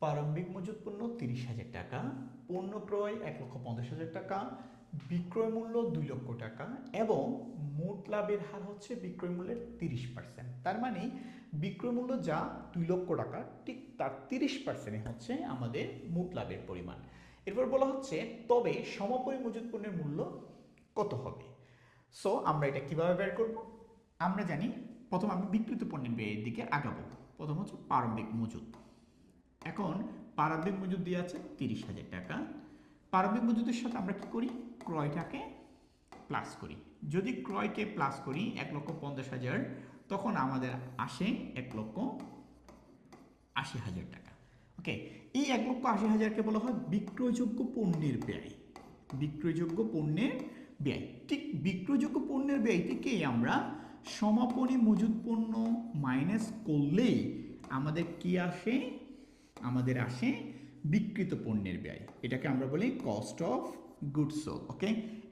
প্রারম্ভিক মজুত পণ্য 30,000 টাকা, পণ্য ক্রয় 1,50,000 টাকা, বিক্রয় মূল্য 2 লক্ষ টাকা এবং মোট লাভের হার হচ্ছে বিক্রয় মূল্যের 30%। তার মানে বিক্রয় মূল্য যা 2 লক্ষ টাকা, ঠিক তার 30% হচ্ছে আমাদের মোট লাভের পরিমাণ। এরপর বলা হচ্ছে তবে সমাপনী মজুত পণ্যের মূল্য কত হবে। সো আমরা এটা কিভাবে বের করব? আমরা জানি প্রথম আমি বিক্রিত পণ্যের ব্যয়ের দিকে আগাবো। প্রথম হচ্ছে প্রারম্ভিক মজুত। এখন প্রারম্ভিক মজুত দিয়ে আছে 30,000 টাকা। প্রারম্ভিক মজুতের সাথে আমরা কি করি? ক্রয়টাকে প্লাস করি। যদি ক্রয়কে প্লাস করি 1,50,000, তখন আমাদের আসে 1,80,000 টাকা। ওকে, এই 1,80,000কে বলা হয় বিক্রয়যোগ্য পণ্যের ব্যয়। বিক্রয়যোগ্য পণ্যের ব্যয়। ঠিক বিক্রয়যোগ্য পণ্যের ব্যয় থেকে আমরা সমাপনী মজুত পণ্য মাইনাস করলেই আমাদের কি আসে? আমাদের আসে বিক্রিত পণ্যের ব্যয়। এটাকে আমরা বলি কস্ট অফ গুডস সোল্ড। ওকে,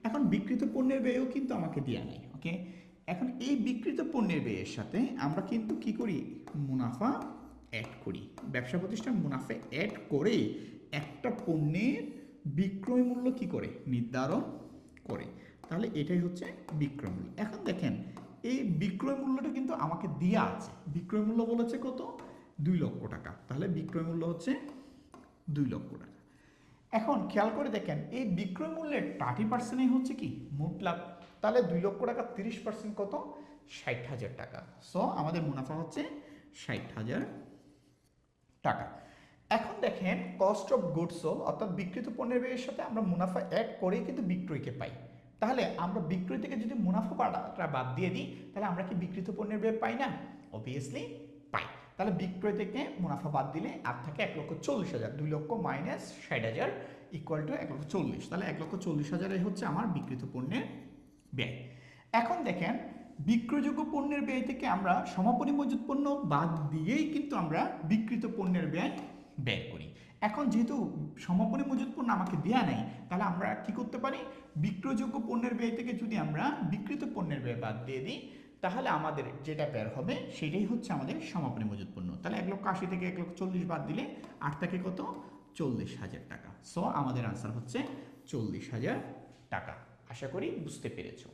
এখন বিক্রিত পণ্যের ব্যয়ও কিন্তু আমাকে দেওয়া নেই। ওকে, এখন এই বিক্রিত পণ্যের ব্যয়ের সাথে আমরা কিন্তু কি করি? মুনাফা অ্যাড করি। ব্যবসা প্রতিষ্ঠান মুনাফা অ্যাড করে একটা পণ্যের বিক্রয় মূল্য কি করে? নির্ধারণ করে। তাহলে এটাই হচ্ছে বিক্রয় মূল্য। এখন দেখেন এই বিক্রয় মূল্যটা কিন্তু আমাকে দেওয়া আছে। বিক্রয় মূল্য বলেছে কত? 2 লক্ষ টাকা। তাহলে বিক্রয় মূল্য হচ্ছে 2 লক্ষ টাকা। এখন খেয়াল করে দেখেন এই বিক্রয় মূল্যের 30% হচ্ছে কি? মোট লাভ। তাহলে 2 লক্ষ টাকা 30% কত? 60,000 টাকা। সো আমাদের মুনাফা হচ্ছে 60,000 টাকা। এখন দেখেন কস্ট অফ গুডস সোল্ড অর্থাৎ বিক্রিত পণ্যের ব্যয়ের সাথে আমরা মুনাফা অ্যাড করেই কিন্তু বিক্রয়কে পাই। তাহলে আমরা বিক্রয় থেকে যদি মুনাফা পাটা বাদ দিয়ে দিই, তাহলে আমরা কি বিক্রিত পণ্যের ব্যয় পাই না? অবভিয়াসলি পাই। তাহলে বিক্রয় থেকে মুনাফা বাদ দিলে আর থাকে 1,40,000। 2 লক্ষ মাইনাস 60,000 ইকুয়াল টু 1,40,000। তাহলে 1,40,000 হচ্ছে আমার বিক্রিত পণ্যের ব্যয়। এখন দেখেন বিক্রয়যোগ্য পণ্যের ব্যয় থেকে আমরা সমাপনী মজুত পণ্য বাদ দিয়েই কিন্তু আমরা বিক্রিত পণ্যের ব্যয় বের করি। এখন যেহেতু সমাপনী মজুত পণ্য আমাকে দেয়া নেই, তাহলে আমরা কি করতে পারি? বিক্রয়যোগ্য পণ্যের ব্যয় থেকে যদি আমরা বিক্রিত পণ্যের ব্যয় বাদ দিয়ে দিই, তাহলে আমাদের যেটা বের হবে সেটাই হচ্ছে আমাদের সমাপনী মজুত পণ্য। তাহলে 1,80,000 থেকে 1,40,000 বাদ দিলে আর থাকে কত? 40,000 টাকা। সো আমাদের আনসার হচ্ছে 40,000 টাকা। আশা করি বুঝতে পেরেছো।